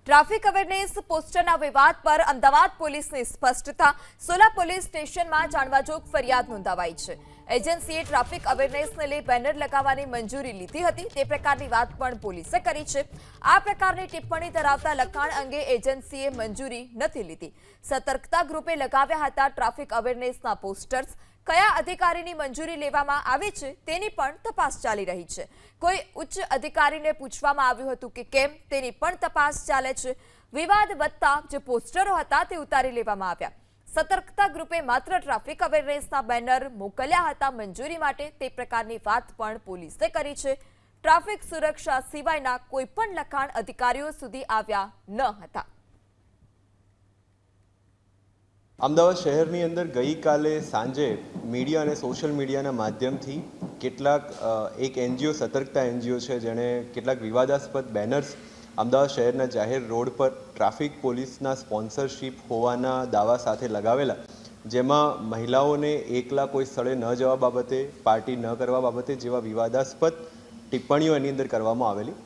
Traffic awareness પોસ્ટરના વિવાદ પર અમદાવાદ પોલીસની સ્પષ્ટતા. સોલા પોલીસ સ્ટેશનમાં જાણવાજોગ ફરિયાદ નોંધાવાઈ છે. એજન્સીએ ટ્રાફિક અવેરનેસને લઈ બેનર લગાવવાની મંજૂરી લીધી હતી તે પ્રકારની વાત પણ પોલીસે કરી છે. આ પ્રકારની ટિપ્પણી ધરાવતા લખાણ અંગે એજન્સીએ મંજૂરી નથી લીધી. સતર્કતા ગ્રુપે લગાવ્યા હતા ટ્રાફિક અવેરનેસના પોસ્ટર્સ. કયા અધિકારીની મંજૂરી લેવામાં આવી છે તેની પણ તપાસ ચાલી રહી છે. કોઈ ઉચ્ચ અધિકારીને પૂછવામાં આવ્યું હતું કે કેમ તેની પણ તપાસ ચાલે છે. વિવાદ વધતા જે પોસ્ટરો હતા તે ઉતારી લેવામાં આવ્યા. સતર્કતા ગ્રુપે માત્ર ટ્રાફિક અવેરનેસના બેનર મોકલ્યા હતા મંજૂરી માટે તે પ્રકારની વાત પણ પોલીસે કરી છે. ટ્રાફિક સુરક્ષા સિવાયના કોઈ પણ લખાણ અધિકારીઓ સુધી આવ્યા ન હતા. અમદાવાદ શહેરની અંદર ગઈકાલે સાંજે મીડિયા અને સોશિયલ મીડિયાના માધ્યમથી કેટલાક એક એનજીઓ સતર્કતા એનજીઓ છે જેણે કેટલાક વિવાદાસ્પદ બેનર્સ અમદાવાદ શહેરના જાહેર રોડ પર ટ્રાફિક પોલીસના સ્પોન્સરશિપ હોવાના દાવા સાથે લગાવેલા, જેમાં મહિલાઓને એકલા કોઈ સ્થળે ન જવા બાબતે, પાર્ટી ન કરવા બાબતે જેવા વિવાદાસ્પદ ટિપ્પણીઓ એની અંદર કરવામાં આવેલી.